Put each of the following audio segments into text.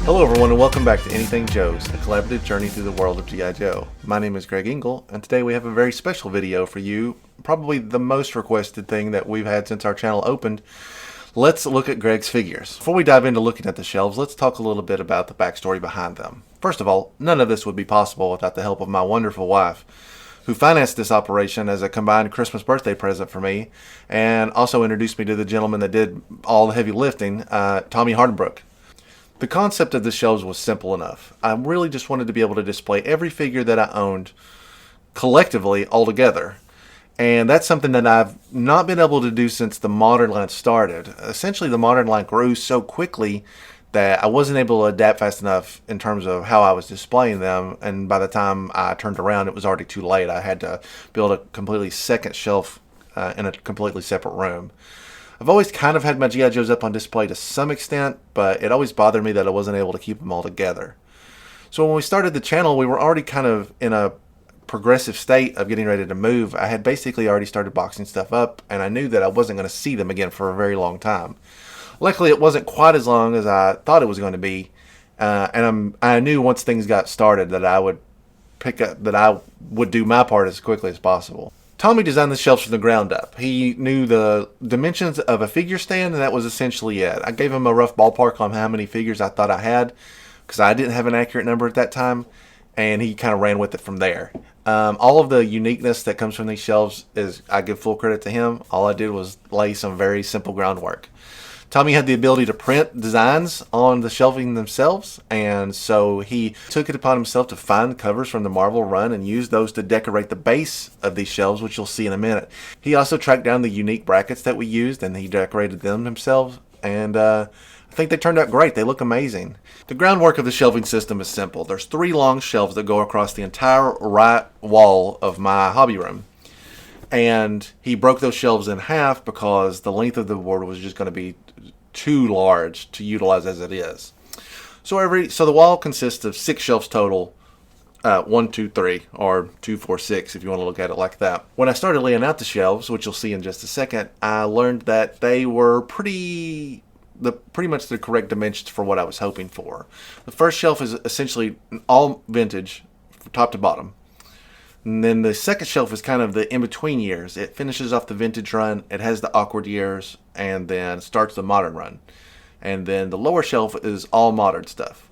Hello everyone and welcome back to Anything Joe's, a collaborative journey through the world of G.I. Joe. My name is Greg Engel, and today we have a very special video for you, probably the most requested thing that we've had since our channel opened. Let's look at Greg's figures. Before we dive into looking at the shelves, let's talk a little bit about the backstory behind them. First of all, none of this would be possible without the help of my wonderful wife, who financed this operation as a combined Christmas birthday present for me, and also introduced me to the gentleman that did all the heavy lifting, Tommy Hardenbrook. The concept of the shelves was simple enough. I really just wanted to be able to display every figure that I owned collectively all together. And that's something that I've not been able to do since the modern line started. Essentially, the modern line grew so quickly that I wasn't able to adapt fast enough in terms of how I was displaying them. And by the time I turned around, it was already too late. I had to build a completely second shelf in a completely separate room. I've always kind of had my G.I. Joes up on display to some extent, but it always bothered me that I wasn't able to keep them all together. So when we started the channel, we were already kind of in a progressive state of getting ready to move. I had basically already started boxing stuff up, and I knew that I wasn't going to see them again for a very long time. Luckily, it wasn't quite as long as I thought it was going to be, and I knew once things got started that I would do my part as quickly as possible. Tommy designed the shelves from the ground up. He knew the dimensions of a figure stand, and that was essentially it. I gave him a rough ballpark on how many figures I thought I had, because I didn't have an accurate number at that time, and he kind of ran with it from there. All of the uniqueness that comes from these shelves is, I give full credit to him. All I did was lay some very simple groundwork. Tommy had the ability to print designs on the shelving themselves, and so he took it upon himself to find covers from the Marvel run and use those to decorate the base of these shelves, which you'll see in a minute. He also tracked down the unique brackets that we used, and he decorated them himself, and I think they turned out great. They look amazing. The groundwork of the shelving system is simple. There's 3 long shelves that go across the entire right wall of my hobby room. And he broke those shelves in half because the length of the board was just going to be too large to utilize as it is. So the wall consists of 6 shelves total, 1, 2, 3, or 2, 4, 6 if you want to look at it like that. When I started laying out the shelves, which you'll see in just a second, I learned that they were pretty much the correct dimensions for what I was hoping for. The first shelf is essentially all vintage from top to bottom. And then the second shelf is kind of the in-between years. It finishes off the vintage run, it has the awkward years, and then starts the modern run. And then the lower shelf is all modern stuff.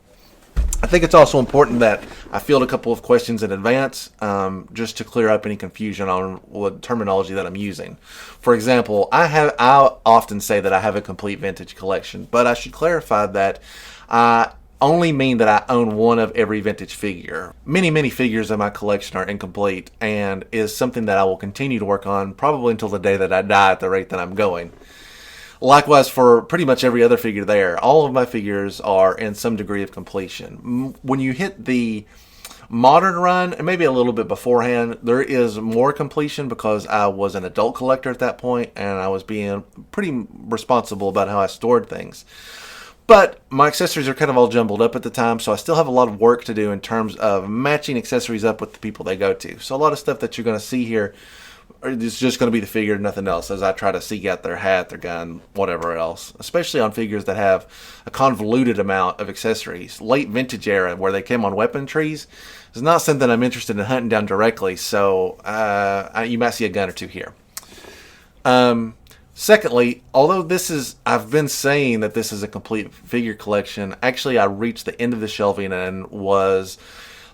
I think it's also important that I field a couple of questions in advance just to clear up any confusion on what terminology that I'm using. For example, I often say that I have a complete vintage collection, but I should clarify that I only mean that I own one of every vintage figure. Many figures in my collection are incomplete, and is something that I will continue to work on probably until the day that I die at the rate that I'm going. Likewise for pretty much every other figure there. All of my figures are in some degree of completion. When you hit the modern run, and maybe a little bit beforehand, there is more completion because I was an adult collector at that point, and I was being pretty responsible about how I stored things. But my accessories are kind of all jumbled up at the time, so I still have a lot of work to do in terms of matching accessories up with the people they go to. So a lot of stuff that you're going to see here is just going to be the figure, nothing else, as I try to seek out their hat, their gun, whatever else. Especially on figures that have a convoluted amount of accessories. Late vintage era, where they came on weapon trees, is not something I'm interested in hunting down directly, so you might see a gun or two here. Secondly, although I've been saying that this is a complete figure collection, actually I reached the end of the shelving and was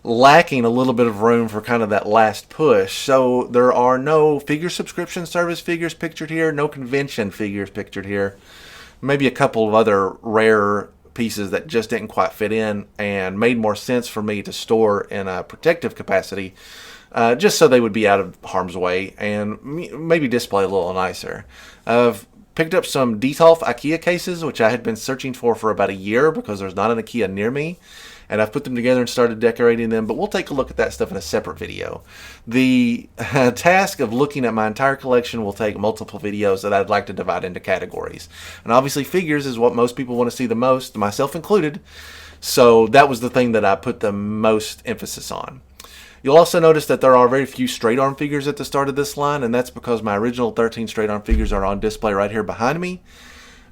lacking a little bit of room for kind of that last push. So there are no figure subscription service figures pictured here, no convention figures pictured here. Maybe a couple of other rare pieces that just didn't quite fit in and made more sense for me to store in a protective capacity, just so they would be out of harm's way and maybe display a little nicer. I've picked up some Detolf IKEA cases, which I had been searching for about a year because there's not an IKEA near me. And I've put them together and started decorating them, but we'll take a look at that stuff in a separate video. The task of looking at my entire collection will take multiple videos that I'd like to divide into categories. And obviously figures is what most people want to see the most, myself included. So that was the thing that I put the most emphasis on. You'll also notice that there are very few straight arm figures at the start of this line, and that's because my original 13 straight arm figures are on display right here behind me.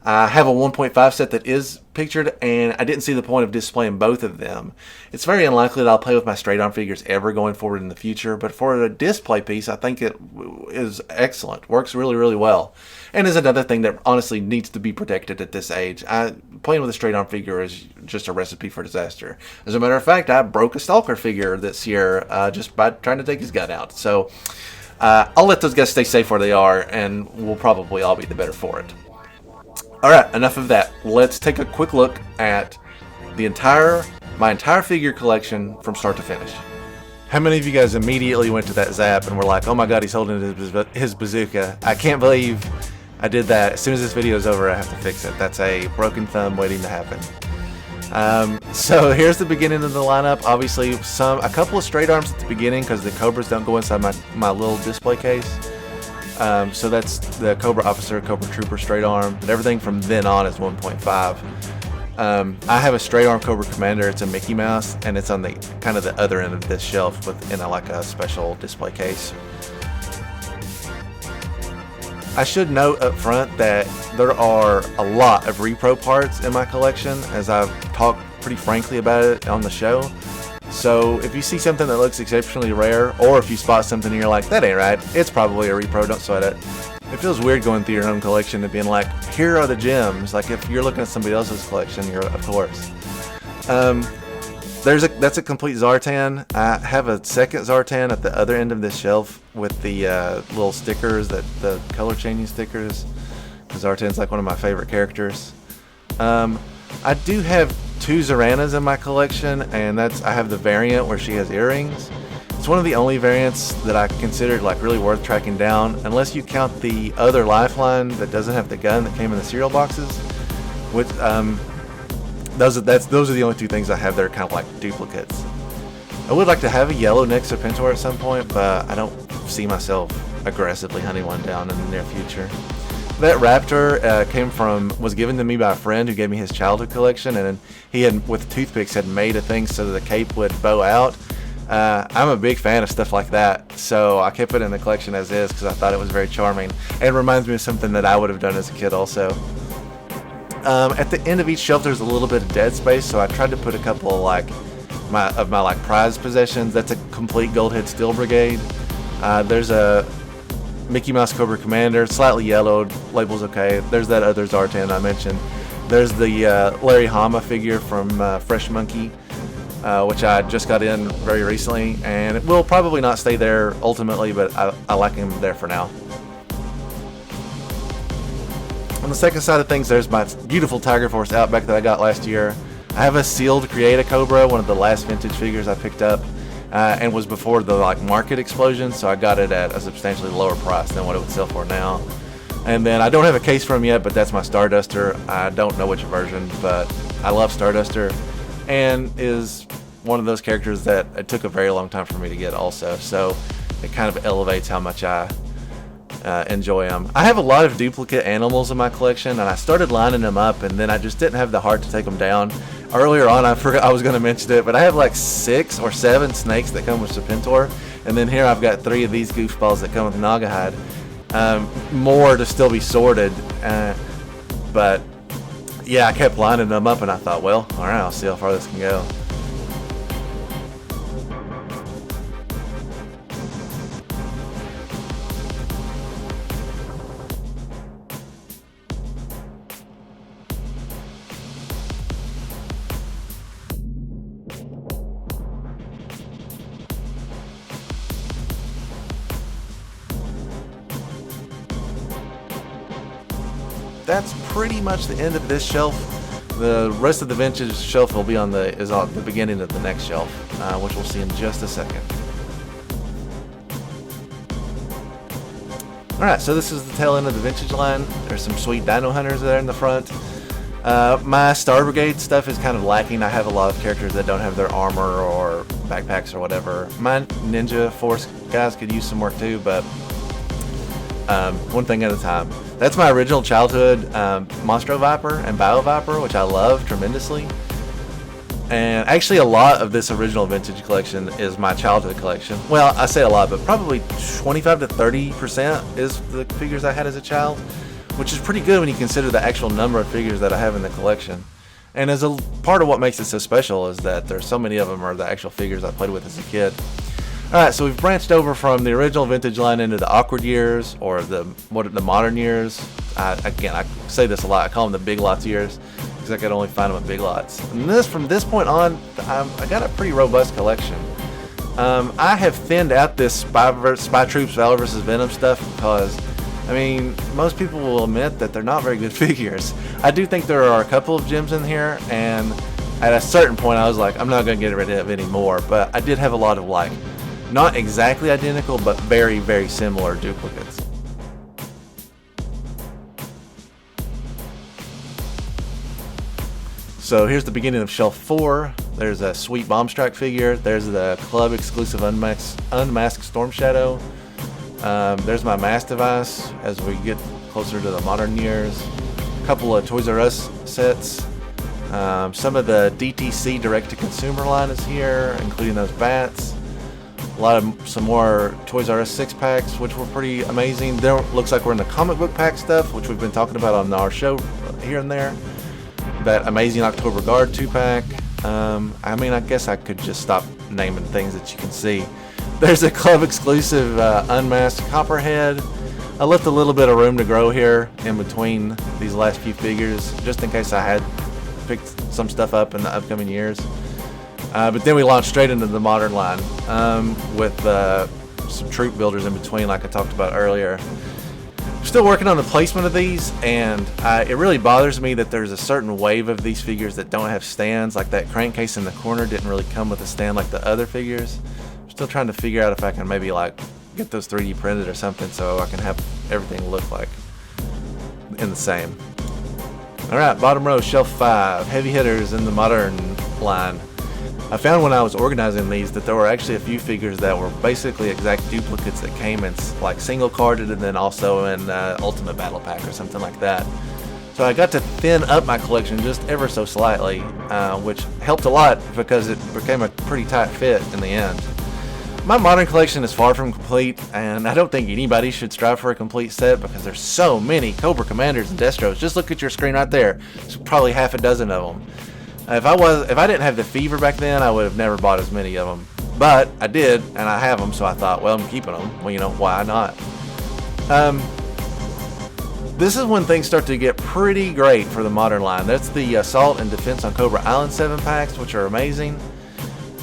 I have a 1.5 set that is pictured, and I didn't see the point of displaying both of them. It's very unlikely that I'll play with my straight arm figures ever going forward in the future, but for a display piece, I think it is excellent. Works really, really well. And is another thing that honestly needs to be protected at this age. Playing with a straight arm figure is just a recipe for disaster. As a matter of fact, I broke a Stalker figure this year just by trying to take his gun out. So I'll let those guys stay safe where they are, and we'll probably all be the better for it. Alright, enough of that. Let's take a quick look at my entire figure collection from start to finish. How many of you guys immediately went to that zap and were like, oh my god, he's holding his bazooka? I can't believe I did that. As soon as this video is over, I have to fix it. That's a broken thumb waiting to happen. So here's the beginning of the lineup. Obviously, a couple of straight arms at the beginning because the Cobras don't go inside my little display case. So that's the Cobra Officer, Cobra Trooper straight arm. But everything from then on is 1.5. I have a straight arm Cobra Commander. It's a Mickey Mouse, and it's on the kind of the other end of this shelf within like a special display case. I should note up front that there are a lot of repro parts in my collection, as I've talked pretty frankly about it on the show. So if you see something that looks exceptionally rare, or if you spot something and you're like, that ain't right, it's probably a repro, don't sweat it. It feels weird going through your own collection and being like, here are the gems. Like if you're looking at somebody else's collection, you're of course. That's a complete Zartan. I have a second Zartan at the other end of this shelf with the little stickers, the color changing stickers. Zartan's like one of my favorite characters. I do have two Zoranas in my collection, and I have the variant where she has earrings. It's one of the only variants that I considered like really worth tracking down, unless you count the other Lifeline that doesn't have the gun that came in the cereal boxes. Which those are the only two things I have that are kind of like duplicates. I would like to have a yellow Nex Serpentor at some point, but I don't see myself aggressively hunting one down in the near future. That Raptor was given to me by a friend who gave me his childhood collection, and he had, with toothpicks, had made a thing so that the cape would bow out. I'm a big fan of stuff like that, so I kept it in the collection as is because I thought it was very charming. It reminds me of something that I would have done as a kid also. At the end of each shelf there's a little bit of dead space, so I tried to put a couple of my prized possessions. That's a complete Goldhead Steel Brigade. There's a Mickey Mouse Cobra Commander, slightly yellowed, label's okay. There's that other Zartan I mentioned. There's the Larry Hama figure from Fresh Monkey, which I just got in very recently, and it will probably not stay there ultimately, but I like him there for now. On the second side of things, there's my beautiful Tiger Force Outback that I got last year. I have a sealed Create a Cobra, one of the last vintage figures I picked up, and was before the market explosion, so I got it at a substantially lower price than what it would sell for now. And then I don't have a case for him yet, but that's my Starduster. I don't know which version, but I love Starduster, and is one of those characters that it took a very long time for me to get also, so it kind of elevates how much I enjoy them. I have a lot of duplicate animals in my collection, and I started lining them up, and then I just didn't have the heart to take them down. Earlier on, I forgot I was going to mention it, but I have like 6 or 7 snakes that come with Serpentor, and then here I've got 3 of these goofballs that come with Nagahide. More to still be sorted, but yeah, I kept lining them up, and I thought, well, alright, I'll see how far this can go. That's pretty much the end of this shelf. The rest of the vintage shelf will be on the beginning of the next shelf, which we'll see in just a second. Alright, so this is the tail end of the vintage line. There's some sweet Dino Hunters there in the front. My Star Brigade stuff is kind of lacking. I have a lot of characters that don't have their armor or backpacks or whatever. My Ninja Force guys could use some work too, but one thing at a time. That's my original childhood Monstro Viper and Bio Viper, which I love tremendously. And actually a lot of this original vintage collection is my childhood collection. Well, I say a lot, but probably 25 to 30% is the figures I had as a child, which is pretty good when you consider the actual number of figures that I have in the collection. And as a part of what makes it so special is that there's so many of them are the actual figures I played with as a kid. Alright, so we've branched over from the original vintage line into the awkward years, or the modern years. Again, I say this a lot, I call them the Big Lots years, because I could only find them at Big Lots. And from this point on, I got a pretty robust collection. I have thinned out this Spy Troops Valor vs. Venom stuff because, I mean, most people will admit that they're not very good figures. I do think there are a couple of gems in here, and at a certain point I was like, I'm not going to get rid of any more, but I did have a lot of, like, not exactly identical, but very, very similar duplicates. So here's the beginning of shelf 4. There's a sweet Bomb Strike figure. There's the club exclusive unmasked Storm Shadow. There's my mask device as we get closer to the modern years. A couple of Toys R Us sets. Some of the DTC direct-to-consumer line is here, including those bats. Some more Toys R Us 6-packs, which were pretty amazing. There looks like we're in the comic book pack stuff, which we've been talking about on our show here and there. That amazing October Guard 2-pack. I mean, I guess I could just stop naming things that you can see. There's a club exclusive unmasked Copperhead. I left a little bit of room to grow here in between these last few figures, just in case I had picked some stuff up in the upcoming years. But then we launched straight into the modern line with some troop builders in between, like I talked about earlier. Still working on the placement of these, and it really bothers me that there's a certain wave of these figures that don't have stands. Like that crankcase in the corner didn't really come with a stand like the other figures. I'm still trying to figure out if I can maybe like get those 3D printed or something so I can have everything look like in the same. Alright, bottom row, shelf 5, heavy hitters in the modern line. I found when I was organizing these that there were actually a few figures that were basically exact duplicates that came in like single carded and then also in Ultimate Battle Pack or something like that. So I got to thin up my collection just ever so slightly, which helped a lot because it became a pretty tight fit in the end. My modern collection is far from complete, and I don't think anybody should strive for a complete set because there's so many Cobra Commanders and Destros. Just look at your screen right there. There's probably half a dozen of them. If I didn't have the fever back then, I would have never bought as many of them. But I did, and I have them, so I thought, well, I'm keeping them. Well, you know, why not? This is when things start to get pretty great for the modern line. That's the Assault and Defense on Cobra Island 7-packs, which are amazing.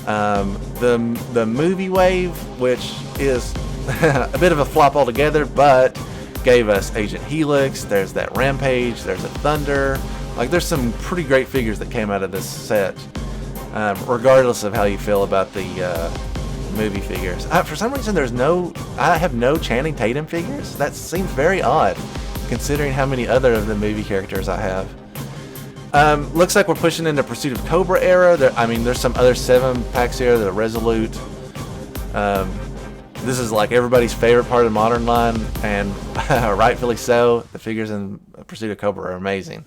The movie wave, which is a bit of a flop altogether, but gave us Agent Helix. There's that Rampage. There's a Thunder. Like, there's some pretty great figures that came out of this set, regardless of how you feel about the movie figures. For some reason, I have no Channing Tatum figures. That seems very odd, considering how many other of the movie characters I have. Looks like we're pushing into Pursuit of Cobra era. There's some other 7-packs here that are Resolute. This is like everybody's favorite part of the modern line, and rightfully so. The figures in Pursuit of Cobra are amazing.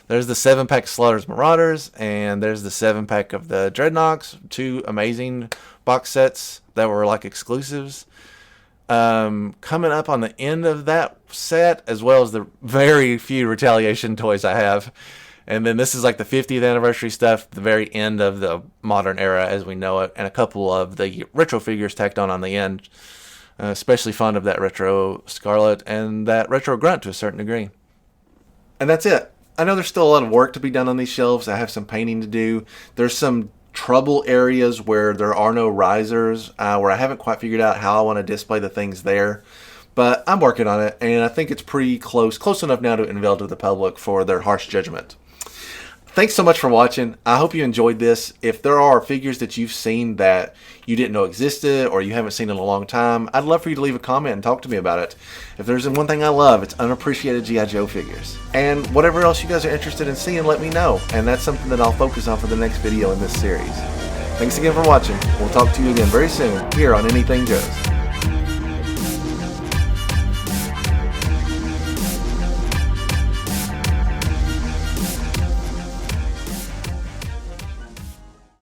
There's the 7-pack Slaughter's Marauders, and there's the 7-pack of the Dreadnoks. 2 amazing box sets that were like exclusives. Coming up on the end of that set, as well as the very few Retaliation toys I have. And then this is like the 50th anniversary stuff, the very end of the modern era as we know it, and a couple of the retro figures tacked on the end. Especially fond of that retro Scarlet and that retro Grunt to a certain degree. And that's it. I know there's still a lot of work to be done on these shelves. I have some painting to do. There's some trouble areas where there are no risers, where I haven't quite figured out how I want to display the things there. But I'm working on it, and I think it's pretty close enough now to unveil to the public for their harsh judgment. Thanks so much for watching. I hope you enjoyed this. If there are figures that you've seen that you didn't know existed or you haven't seen in a long time, I'd love for you to leave a comment and talk to me about it. If there's one thing I love, it's unappreciated G.I. Joe figures. And whatever else you guys are interested in seeing, let me know. And that's something that I'll focus on for the next video in this series. Thanks again for watching. We'll talk to you again very soon here on Anything Goes.